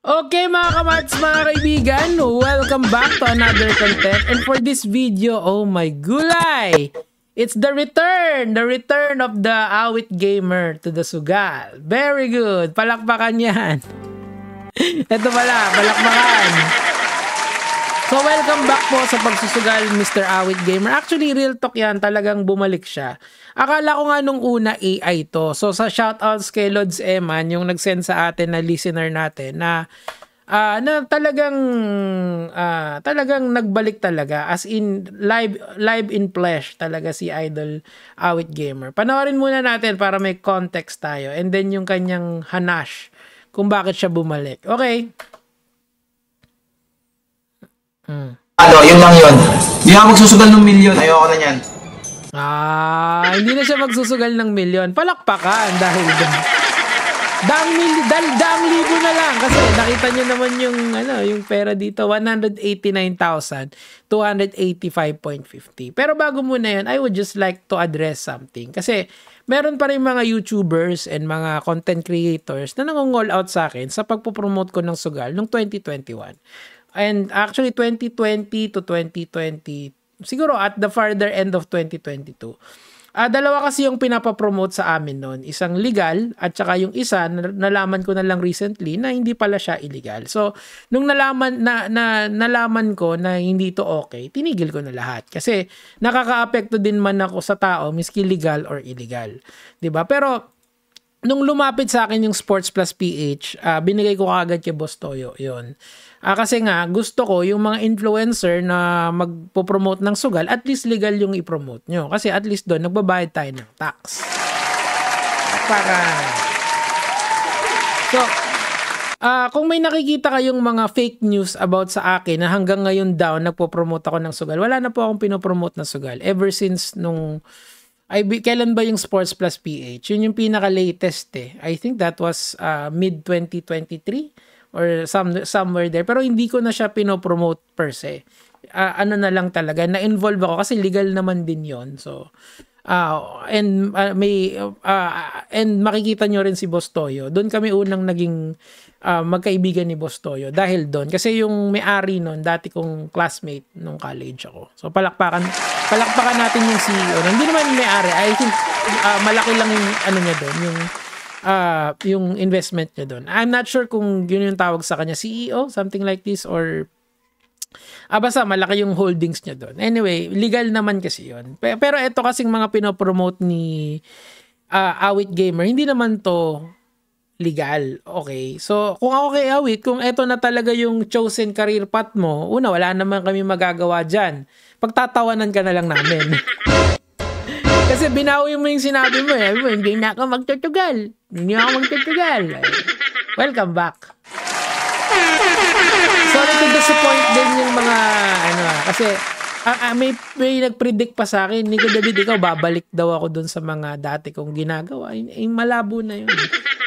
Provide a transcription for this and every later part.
Okay mga kamats, mga kaibigan, welcome back to another content. And for this video, oh my gulay! It's the return of the Awit Gamer to the Sugal. Very good, palakpakan yan. Ito pala, palakpakan. So welcome back po sa pagsusugal, Mr. Awit Gamer. Actually, real talk yan, talagang bumalik siya. Akala ko nga nung una AI to. So sa shoutouts kay Lods Eman, yung nag-send sa atin na listener natin na talagang nagbalik talaga, as in live in flesh talaga si Idol Awit Gamer. Panoorin muna natin para may context tayo, and then yung kanyang hanash kung bakit siya bumalik. Okay. Ano, yun lang yun. Hindi ako magsusugal ng milyon. Ayoko na yan. Hindi na siya magsusugal ng milyon. Palakpakan dahil daang libo na lang. Kasi nakita nyo naman yung pera dito. 189,285.50. Pero bago muna yun, I would just like to address something. Kasi meron pa rin mga YouTubers and mga content creators na nangongall out sa akin sa pagpopromote ko ng sugal noong 2021. And actually 2020 to 2020, siguro at the farther end of 2022. Dalawa kasi yung pinapapromote sa amin noon. Isang legal at saka yung isa nalaman ko na lang recently na hindi pala siya illegal. So nung nalaman ko na hindi to okay, tinigil ko na lahat. Kasi nakakaapekto din man ako sa tao, miski legal or illegal. 'Di ba? Pero nung lumapit sa akin yung Sports Plus PH, binigay ko kagad kay Boss Toyo yun. Kasi nga, gusto ko yung mga influencer na magpo-promote ng sugal, at least legal yung i-promote nyo. Kasi at least doon, nagbabayad tayo ng tax. So, kung may nakikita kayong mga fake news about sa akin na hanggang ngayon daw nagpo-promote ako ng sugal, wala na po akong pinopromote na sugal. Ever since nung kailan ba yung Sports Plus PH? Yun yung pinaka-latest eh. I think that was mid-2023 or somewhere there. Pero hindi ko na siya pinopromote per se. Ano na lang talaga, na-involve ako kasi legal naman din yon. So, and makikita nyo rin si Boss Toyo. Doon kami unang naging magkaibigan ni Boss Toyo dahil doon. Kasi yung may-ari nun, dati kong classmate nung college ako. So palakpakan natin yung CEO. Hindi naman may-ari. I think malaki lang yung ano niya doon, yung investment niya doon. I'm not sure kung yun yung tawag sa kanya, CEO, something like this, or basta malaki yung holdings niya doon. Anyway, legal naman kasi yun. Pero ito kasing mga pinopromote ni Awit Gamer, hindi naman to legal. Okay. So, kung ako kay Awit, kung ito na talaga yung chosen career path mo, una, wala naman kami magagawa dyan. Pagtatawanan ka na lang namin. Kasi binawi mo yung sinabi mo eh. Hindi na ako magtutugal. Hindi ako magtutugal. Welcome back. Sorry to disappoint din yung mga kasi may nag-predict pa sa akin, Nico David, ikaw babalik daw ako dun sa mga dati kong ginagawa. Malabo na yun.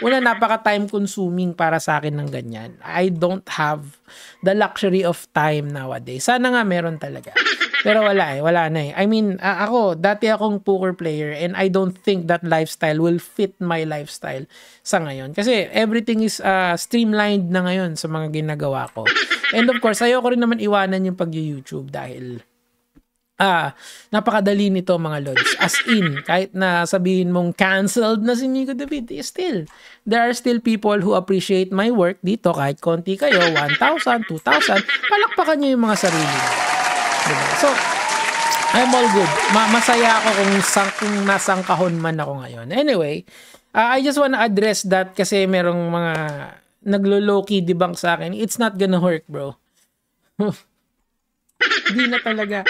Una, napaka-time consuming para sa akin ng ganyan. I don't have the luxury of time nowadays. Sana nga meron talaga. Pero wala na eh. I mean, ako, dati akong poker player and I don't think that lifestyle will fit my lifestyle sa ngayon. Kasi everything is streamlined na ngayon sa mga ginagawa ko. And of course, ayoko rin naman iwanan yung pag-YouTube dahil napakadali nito mga lods. As in, kahit na sabihin mong canceled na si Nico David, there are still people who appreciate my work dito. Kahit konti kayo, 1,000, 2,000, palakpakan nyo yung mga sarili. Diba? So, I'm all good. Masaya ako kung nasang kahon man ako ngayon. Anyway, I just wanna address that kasi merong mga naglo-low-key debunk sa akin. It's not gonna work, bro. Hindi na talaga.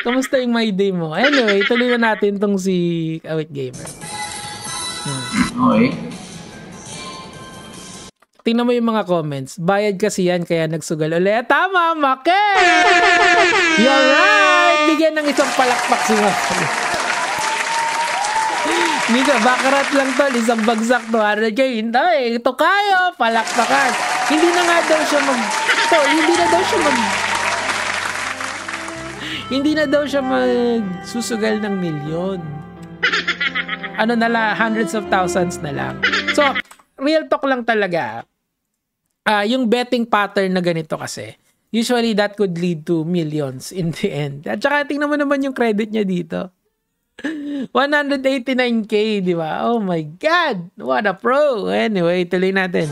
Kamusta yung my day mo? Anyway, tuloy na natin tong si Awit Gamer. Okay. Tingnan mo yung mga comments. Bayad kasi yan, kaya nagsugal ulit. Tama, Make! You're right! Bigyan ng isang palakpak si Make. Mika, bakarat lang tol. Isang bagsak 200K. Hindi, ito kayo. Palakpakan. Hindi na nga daw siya hindi na daw siya magsusugal ng milyon. Hundreds of thousands na lang. So, real talk lang talaga. yung betting pattern na ganito kasi, usually that could lead to millions in the end. At saka tingnan mo naman yung credit niya dito. 189K, di ba? Oh my God! What a pro! Anyway, tuloy natin.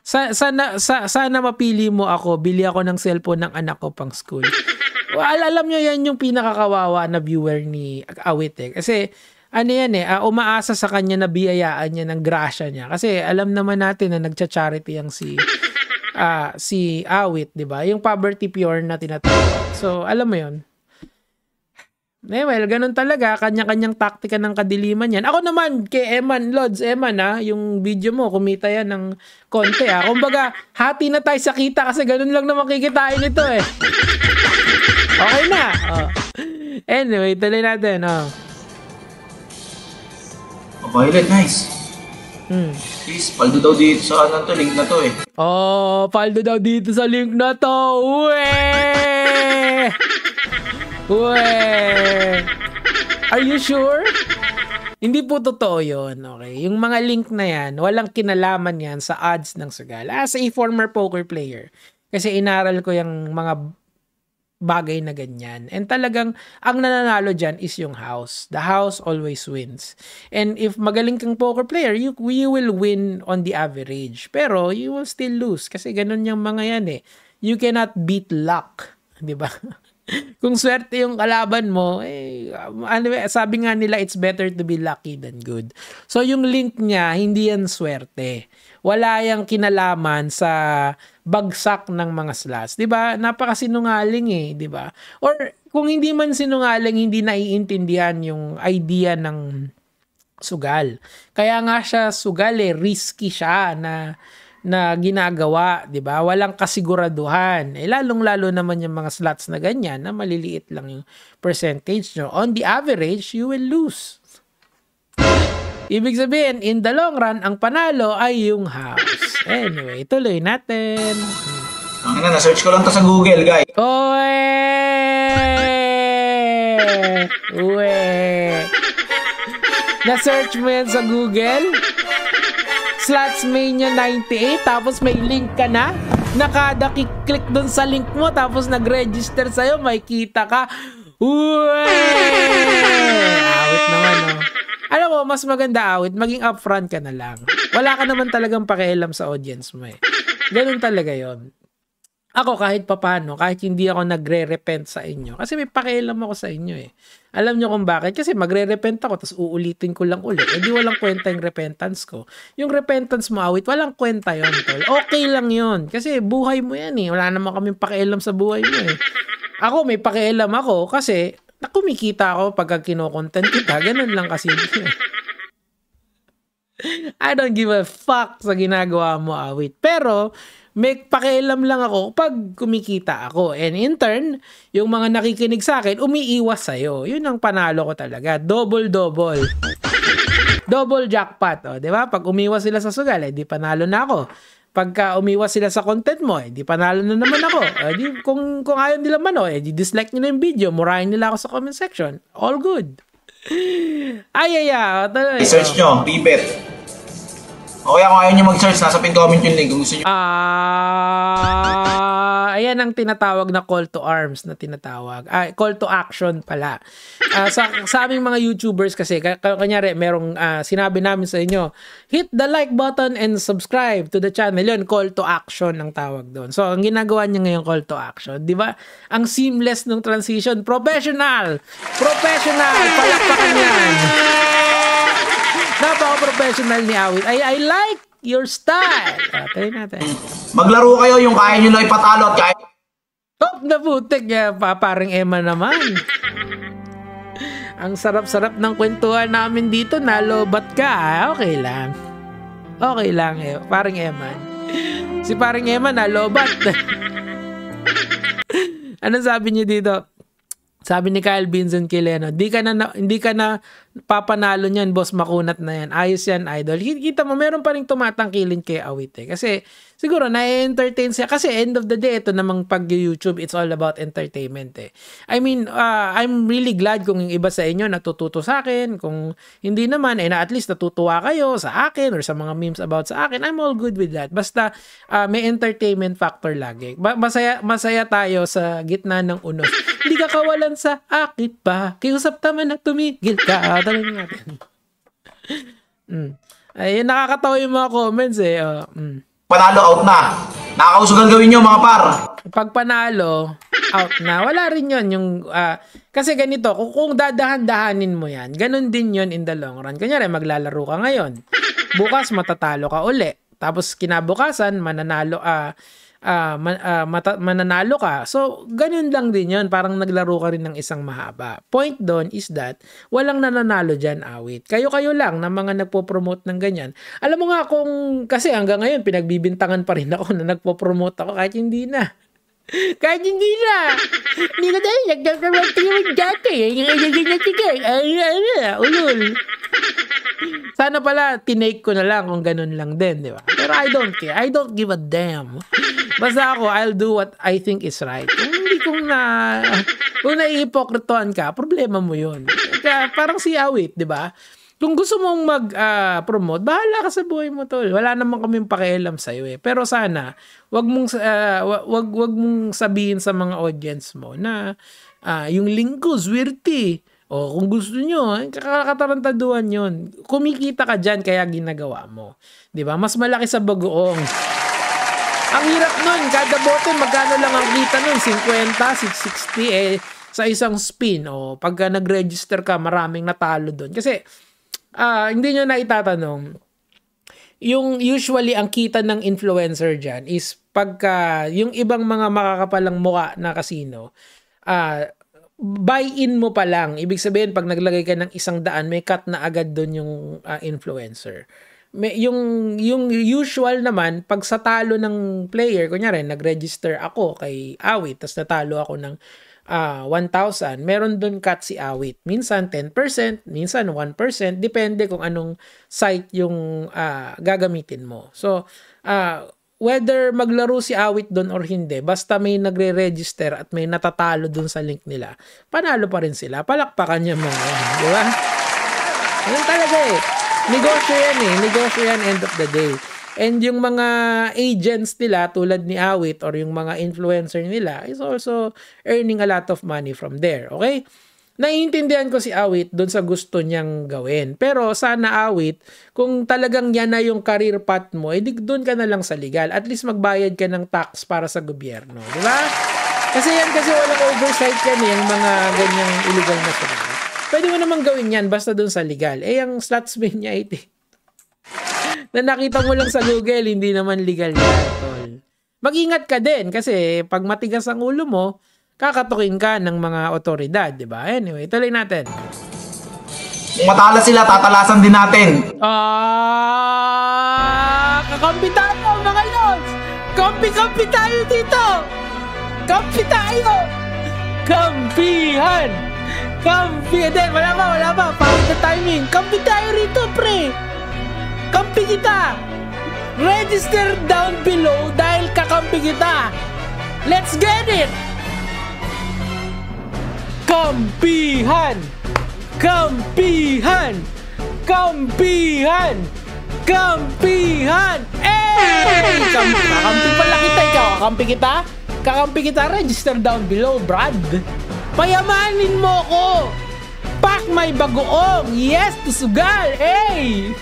Sana mapili mo ako, bili ako ng cellphone ng anak ko pang school. Well, alam nyo, yan yung pinakakawawa na viewer ni Awit eh. Kasi, ano yan eh, umaasa sa kanya na biyayaan niya ng grasya niya. Kasi alam naman natin na nagcha-charity ang si Awit, di ba? Yung poverty pure na tinatawag. So, alam mo yun. Well, ganun talaga. Kanya-kanyang taktika ng kadiliman yan. Ako naman, kay Eman, Lods, Eman yung video mo, kumita yan ng konti Kumbaga, hati na tayo sa kita kasi ganun lang naman kikitain ito eh. Okay na. Anyway, tuloy natin. Violet, nice. Please, paldo daw dito sa link na to eh. Paldo daw dito sa link na to. Are you sure? Hindi po totoo yun. Okay. Yung mga link na yan, walang kinalaman yan sa odds ng sugal. As a former poker player, kasi inaral ko yung mga bagay na ganyan. And talagang, ang nananalo dyan is yung house. The house always wins. And if magaling kang poker player, you will win on the average. Pero, you will still lose. Kasi ganun yung mga yan eh. You cannot beat luck. Diba? Kung swerte yung kalaban mo, sabi nga nila, it's better to be lucky than good. So, yung link niya, hindi yan swerte. Wala yang kinalaman sa bagsak ng mga slots. 'Di ba? Napakasinungaling eh, 'di ba? Or kung hindi man sinungaling, hindi naiintindihan yung idea ng sugal. Kaya nga siya sugal eh, risky siya na ginagawa, 'di ba? Walang kasiguraduhan. Lalong-lalo naman yung mga slots na ganyan na maliliit lang yung percentage nyo. On the average, you will lose. Ibig sabihin, in the long run, ang panalo ay yung house. Anyway, tuloy natin. Na-search ko lang to sa Google, guys. Na-search mo yan sa Google? Slotsmania 98, tapos may link ka na? Nakada-click dun sa link mo, tapos nag-register sa'yo, may kita ka. Awit naman, Alam mo, mas maganda awit, maging upfront ka na lang. Wala ka naman talagang pakialam sa audience mo eh. Ganun talaga yon. Ako kahit papano, kahit hindi ako nagre-repent sa inyo, kasi may pakialam ako sa inyo eh. Alam nyo kung bakit? Kasi magre-repent ako, tapos uulitin ko lang ulit. Hindi walang kwenta yung repentance ko. Yung repentance mo, awit, walang kwenta yon, tol. Okay lang yon. Kasi buhay mo yan eh. Wala naman kaming pakialam sa buhay mo eh. Ako, may pakialam ako kasi kumikita ako pagka kino-content kita. Ganun lang kasi. I don't give a fuck sa ginagawa mo, awit. Pero, may pakialam lang ako pag kumikita ako. And in turn, yung mga nakikinig sa akin, umiiwas sa'yo. Yun ang panalo ko talaga. Double. Double jackpot. Di ba? Pag umiwas sila sa sugal, di panalo na ako. Pagka umiwas sila sa content mo, di panalo na naman ako. Kung ayaw nila man, di dislike nila yung video, murahin nila ako sa comment section. All good. I-search nyo, Bibet. O kaya kung ayaw nyo mag-search, nasa pin comment yung link kung gusto nyo. Ayan ang tinatawag na call to arms na tinatawag. Call to action pala. Sa aming mga YouTubers kasi, kanyari, merong sinabi namin sa inyo, hit the like button and subscribe to the channel. Yun, call to action ang tawag doon. So, ang ginagawa niya ngayon, call to action. Di ba? Ang seamless ng transition. Professional! Palakpakan yan! Napaka-professional ni Awit. I like your style. Tayo natin. Maglaro kayo yung kaya nyo lang ipatalo at kaya... Naputik niya. Paring Emma naman. Ang sarap-sarap ng kwentuhan namin dito. Nalobat ka. Okay lang. Paring Emma. Si paring Emma nalobat. Anong sabi niyo dito? Sabi ni Kyle Vincent Quileno, hindi ka na papanalo niyan, boss, makunat na yan. Ayos yan, idol. Kita mo, meron pa rin tumatangkilin kay Awit eh. Kasi siguro na-entertain siya. Kasi end of the day, ito namang pag-YouTube, it's all about entertainment eh. I mean, I'm really glad kung yung iba sa inyo natututo sa akin. Kung hindi naman, na at least natutuwa kayo sa akin or sa mga memes about sa akin. I'm all good with that. Basta may entertainment factor lagi. Masaya tayo sa gitna ng unos. Hindi ka kawalan sa akit pa. Kiusap taman na tumigil ka. Talagang natin. Ayun, nakakatawa yung mga comments eh. Panalo, out na. Nakakausugan gawin nyo mga par. Pag panalo, out na. Wala rin yun. Kasi ganito, kung dadahan-dahanin mo yan, ganun din yun in the long run. Kunyari, maglalaro ka ngayon. Bukas, matatalo ka uli. Tapos, kinabukasan, mananalo ka. So, ganun lang din yun. Parang naglaro ka rin ng isang mahaba. Point doon is that, walang nananalo dyan, awit. Kayo-kayo lang na mga nagpo-promote ng ganyan. Alam mo nga kasi hanggang ngayon, pinagbibintangan pa rin ako na nagpo-promote ako kahit hindi na. Kahit hindi na. Hindi ko dahil nagpo-promote yung dati. Ulul. Sana pala, tinake ko na lang kung ganun lang din, di ba? Pero I don't care. I don't give a damn. Basta ako, I'll do what I think is right. Kung naihipokritoan ka, problema mo yun. Kaya parang si Awit, di ba? Kung gusto mong mag-promote, bahala ka sa buhay mo, tol. Wala naman kaming pakialam sa'yo eh. Pero sana, wag mong sabihin sa mga audience mo na yung link ko, swerte. O kung gusto nyo, kakatarantaduhan yun. Kumikita ka dyan, kaya ginagawa mo. Di ba? Mas malaki sa bagoong. Ang hirap nun, kada bote, magkano lang ang kita nun? 50, 660 sa isang spin. O pagka nag-register ka, maraming natalo dun. Kasi, hindi nyo na itatanong, yung usually ang kita ng influencer dyan is pagka yung ibang mga makakapalang muka na casino, buy-in mo pa lang. Ibig sabihin, pag naglagay ka ng 100, may cut na agad dun yung influencer. Yung usual naman, pag sa talo ng player, kunyari, nag-register ako kay Awit, tapos natalo ako ng 1,000, meron dun cut si Awit. Minsan 10%, minsan 1%, depende kung anong site yung gagamitin mo. So, whether maglaro si Awit dun or hindi, basta may nagre-register at may natatalo dun sa link nila, panalo pa rin sila. Palakpakan niya mga yan, di ba? Yan talaga eh. Negosyo yan eh. Negosyo yan end of the day. And yung mga agents nila tulad ni Awit or yung mga influencer nila is also earning a lot of money from there. Okay? Naiintindihan ko si Awit doon sa gusto niyang gawin. Pero sana Awit, kung talagang yan na yung career path mo, edi doon ka na lang sa legal. At least magbayad ka ng tax para sa gobyerno. Di ba? Kasi walang oversight yan eh, yung mga ganyang illegal na sugal. Pwede mo namang gawin yan basta doon sa legal. Yung slots bin niya, na nakita mo lang sa Google, hindi naman legal yan, tol. Mag-ingat ka din kasi pag matigas ang ulo mo, kakatukin ka ng mga otoridad, di ba? Anyway, tuloy natin. Kung matala sila, tatalasan din natin. Kakampi tayo, mga lods! Kampi-kampi tayo dito! Kampi tayo! Kampihan! Kampi! Wala pa. Pangit na timing. Kampi tayo rito, pre! Kampi kita! Register down below dahil kakampi kita! Let's get it! Kampihan! Kampihan! Kampihan! Kampihan! Kakampi pala kita, ikaw. Kakampi kita? Kakampi kita, register down below, Brad. Payamanin mo ko! Pak may bagoong! Yes, to sugal! Hey!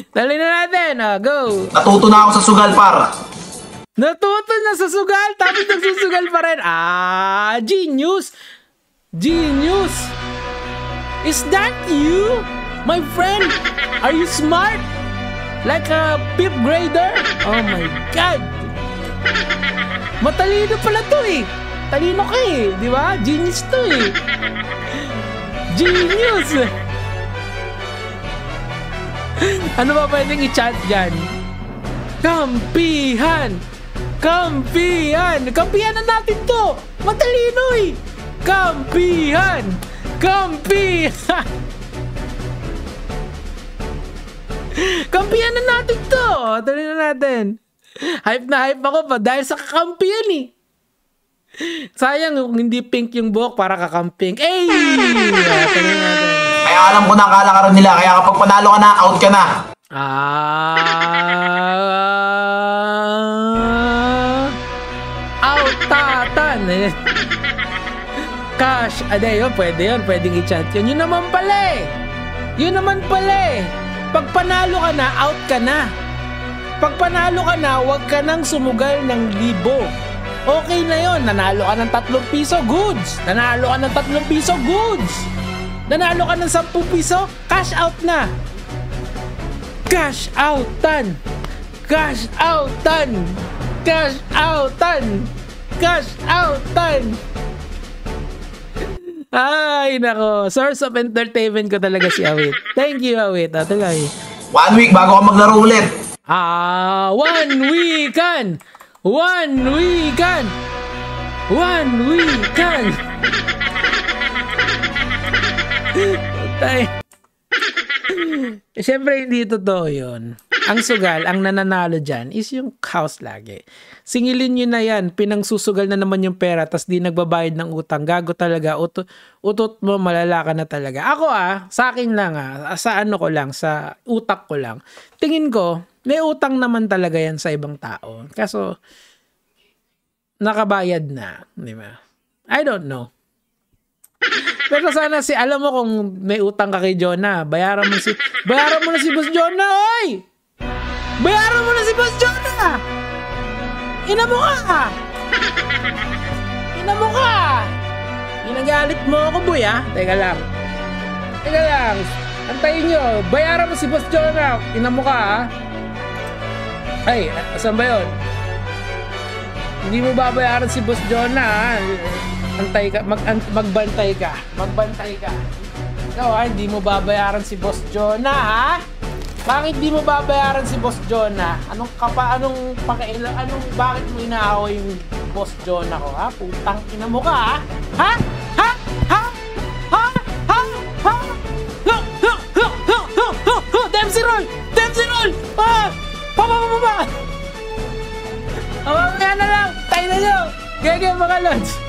Dali na natin, go! Natuto na ako sa sugal, par. Natuto na sa sugal, tapos nagsusugal pa rin. Genius! Genius! Is that you? My friend? Are you smart? Like a 5th grader? Oh my God! Matalino pala to eh. Talino ka eh, di ba? Genius to eh. Genius! Ano ba pwedeng i-chat dyan? Kampihan! Kampihan! Kampihan na natin to! Matalino eh! Kampihan! Kampihan! Kampihan na natin to! Tuloy na natin. Hype na hype ako pa dahil sa kakampi yan eh. Sayang kung hindi pink yung buhok para kakamping. Eh! Kaya alam ko na ang kalakaran nila. Kaya kapag panalo ka na, out ka na. Outatan. Cash. Yun, pwede yun. Pwedeng i-chat yun. Yun naman pala eh. Yun naman pala eh. Pag panalo ka na, out ka na. Pag panalo ka na, huwag ka nang sumugal ng 1,000. Okay na yon. Nanalo ka ng 3 piso, goods. Nanalo ka ng 3 piso, goods. Nanalo ka ng 10 piso, cash out na. Cash outan. Cash outan. Cash outan. Cash outan. Ay, nako. Source of entertainment ko talaga si Awit. Thank you, Awit. Talaga. 1 week bago ka maglaro ulit. 1 weekan. 1 weekend! 1 weekend! Siyempre, hindi totoo yun. Ang sugal, ang nananalo dyan is yung house lagi. Singilin nyo na yan, pinangsusugal na naman yung pera, tas di nagbabayad ng utang. Gago talaga, utot mo, malala ka na talaga. Ako sa akin lang sa ano ko lang, sa utak ko lang. Tingin ko, may utang naman talaga yan sa ibang tao. Kaso, nakabayad na. Di ba? I don't know. Pero sana alam mo kung may utang ka kay Jonah, bayaran mo na si Boss Jonah, oy! Bayaran mo na si Boss Jonah! Ina mo ka! Ina mo ka! Ginagalit mo ako, boy, ha? Teka lang. Antayin nyo. Bayaran mo si Boss Jonah. Ina mo ka, ha? Ay, saan ba yun? Hindi mo babayaran si Boss Jonah, ha? Antay ka, magbantay ka. Ikaw, ha? Hindi mo babayaran si Boss Jonah, ha? Bakit di mo babayaran si Boss Jonah? Bakit mo inaaway yung Boss Jonah ko, ha? Putang ina mo ka, ha? Dempsey roll! Mamaya na lang! Tayo na nyo! Gege mga lods!